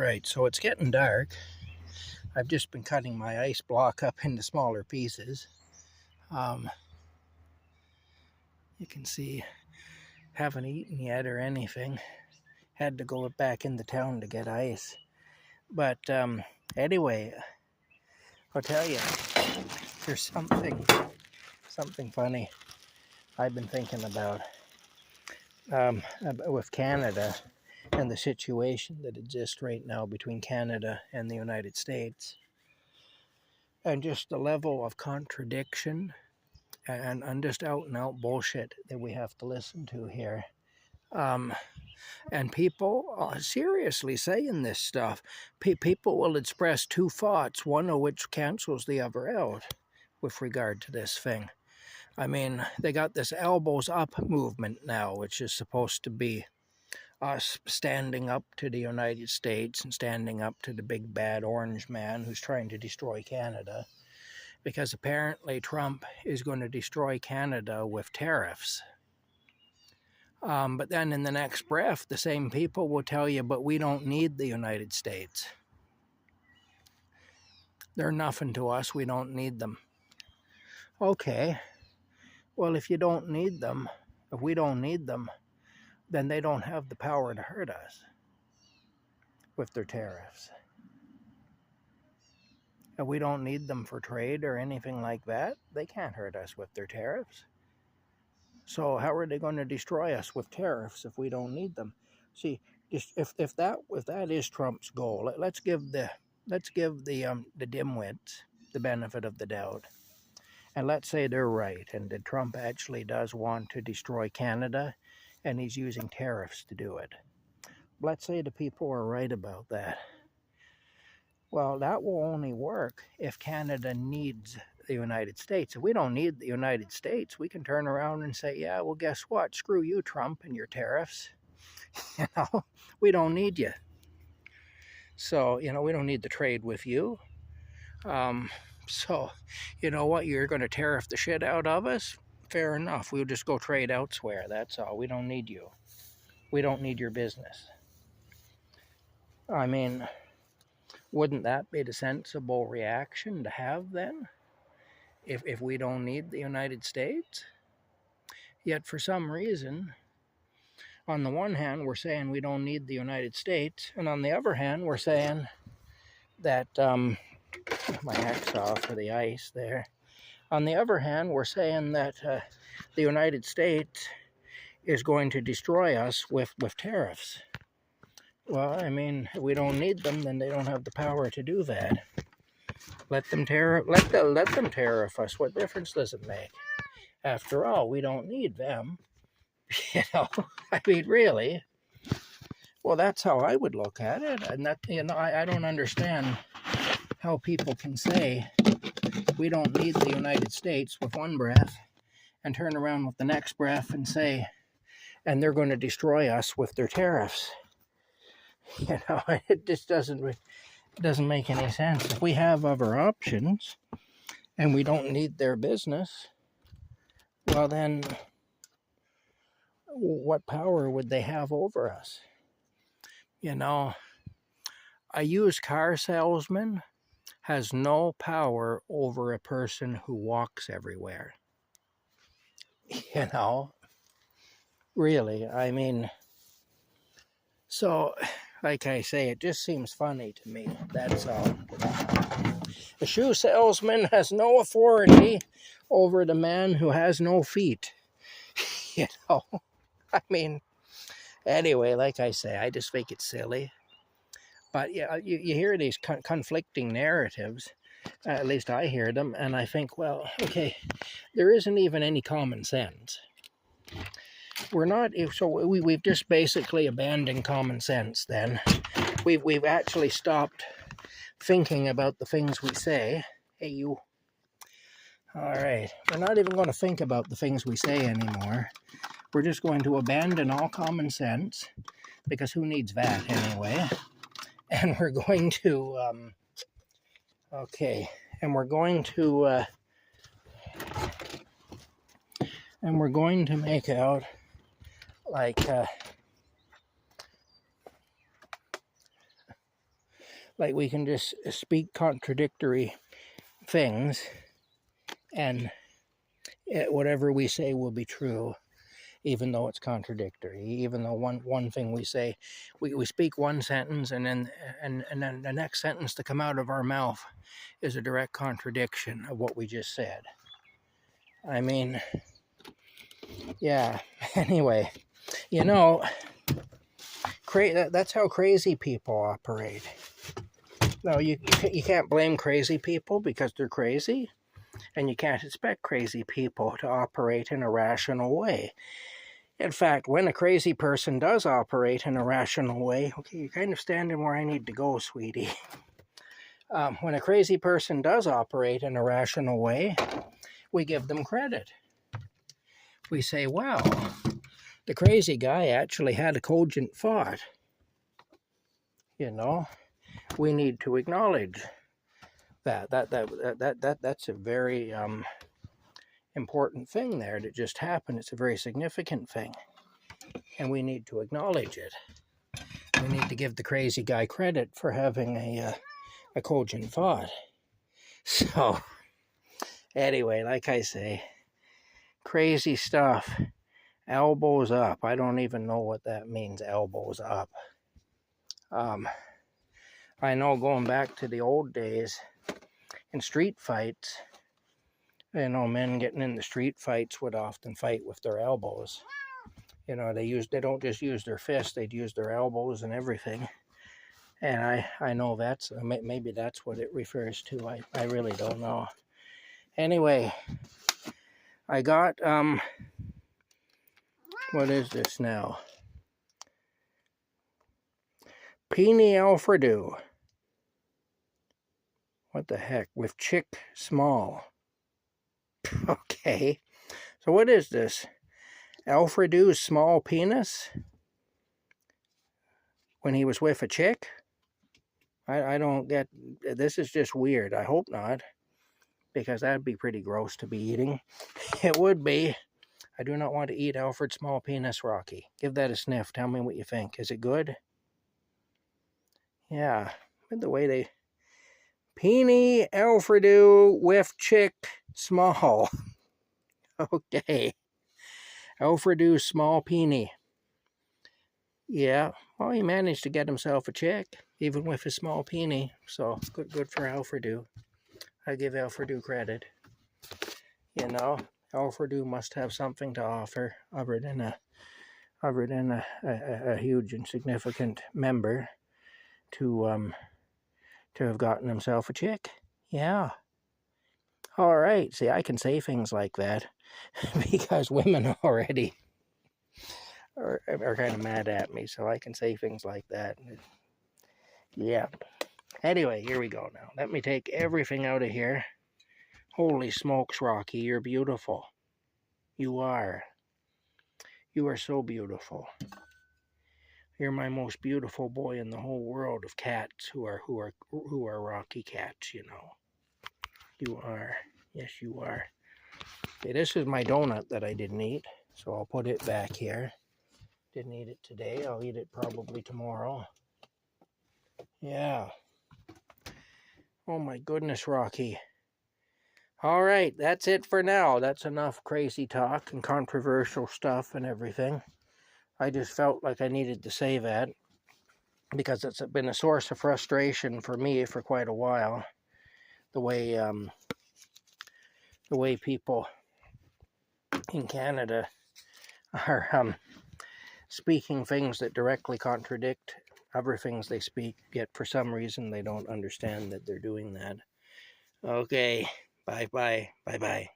Alright, so it's getting dark. I've just been cutting my ice block up into smaller pieces. You can see, haven't eaten yet or anything. Had to go back into town to get ice. But anyway, I'll tell you, there's something funny I've been thinking about with Canada and the situation that exists right now between Canada and the United States, and just the level of contradiction and just out and out bullshit that we have to listen to here. And people are seriously saying this stuff. People will express two thoughts, one of which cancels the other out with regard to this thing. I mean, they got this elbows up movement now, which is supposed to be us standing up to the United States and standing up to the big bad orange man who's trying to destroy Canada, because apparently Trump is going to destroy Canada with tariffs. But then in the next breath, the same people will tell you, but we don't need the United States. They're nothing to us. We don't need them. Okay. Well, if you don't need them, if we don't need them, then they don't have the power to hurt us with their tariffs. If we don't need them for trade or anything like that, they can't hurt us with their tariffs. So how are they going to destroy us with tariffs if we don't need them? See, if that is Trump's goal, let's give the dimwits the benefit of the doubt, and let's say they're right, and that Trump actually does want to destroy Canada, and he's using tariffs to do it. Let's say the people are right about that. Well, that will only work if Canada needs the United States. If we don't need the United States, we can turn around and say, yeah, well, guess what? Screw you, Trump, and your tariffs. We don't need you. So, we don't need to trade with you. So, you know what? You're going to tariff the shit out of us? Fair enough. We'll just go trade elsewhere. That's all. We don't need you. We don't need your business. I mean, wouldn't that be the sensible reaction to have then? If we don't need the United States? Yet for some reason, on the one hand, we're saying we don't need the United States, and on the other hand, we're saying that, my hacksaw for the ice there. On the other hand, we're saying that the United States is going to destroy us with tariffs. Well, I mean, if we don't need them, then they don't have the power to do that. Let them tariff us. What difference does it make? After all, we don't need them. I mean, really. Well, that's how I would look at it. And that, I don't understand how people can say we don't need the United States with one breath and turn around with the next breath and say, and they're going to destroy us with their tariffs. It just doesn't make any sense. If we have other options and we don't need their business, well then, what power would they have over us? A used car salesman has no power over a person who walks everywhere. Really, I mean, so, like I say, it just seems funny to me, that's all. A shoe salesman has no authority over the man who has no feet. I mean, anyway, like I say, I just think it's silly. But yeah, you hear these conflicting narratives, at least I hear them, and I think, well, okay, there isn't even any common sense. We've just basically abandoned common sense then. We've actually stopped thinking about the things we say. Hey, you. All right, we're not even going to think about the things we say anymore. We're just going to abandon all common sense, because who needs that anyway? And we're going to, make out like, Like we can just speak contradictory things, and whatever we say will be true, even though it's contradictory. Even though one thing we say, we speak one sentence, and then the next sentence to come out of our mouth is a direct contradiction of what we just said. I mean, yeah. Anyway, you know, that's how crazy people operate. No, you can't blame crazy people because they're crazy, and you can't expect crazy people to operate in a rational way. In fact, when a crazy person does operate in a rational way, okay, you're kind of standing where I need to go, sweetie. When a crazy person does operate in a rational way, we give them credit. We say, wow, the crazy guy actually had a cogent thought. You know, we need to acknowledge that. That's a very important thing there that just happened. It's a very significant thing, and we need to acknowledge it. We need to give the crazy guy credit for having a cogent thought. So, anyway, like I say, crazy stuff. Elbows up. I don't even know what that means, elbows up. I know going back to the old days in street fights, you know, men getting in the street fights would often fight with their elbows. You know, they don't just use their fists, they'd use their elbows and everything. And I know that's, maybe that's what it refers to. I really don't know. Anyway, I got, what is this now? Peony Alfredo. What the heck? With chick small. Okay. So what is this? Alfredo's small penis? When he was with a chick? I don't get, this is just weird. I hope not, because that'd be pretty gross to be eating. It would be. I do not want to eat Alfred's small penis, Rocky. Give that a sniff. Tell me what you think. Is it good? Yeah. The way they... Peony Alfredo with chick small. Okay. Alfredo's small peony. Yeah. Well, he managed to get himself a chick, even with his small peony. So, good for Alfredo. I give Alfredo credit. You know, Alfredo must have something to offer other than a huge and significant member to have gotten himself a chick. Yeah. All right. See, I can say things like that because women already are kind of mad at me, so I can say things like that. Yeah. Anyway, here we go now. Let me take everything out of here. Holy smokes, Rocky, you're beautiful. You are. You are so beautiful. You're my most beautiful boy in the whole world of cats who are Rocky cats, you know. You are. Yes, you are. Okay, this is my donut that I didn't eat, so I'll put it back here. Didn't eat it today. I'll eat it probably tomorrow. Yeah. Oh my goodness, Rocky. All right, that's it for now. That's enough crazy talk and controversial stuff and everything. I just felt like I needed to say that because it's been a source of frustration for me for quite a while. The way people in Canada are speaking things that directly contradict other things they speak, yet for some reason they don't understand that they're doing that. Okay, bye-bye, bye-bye.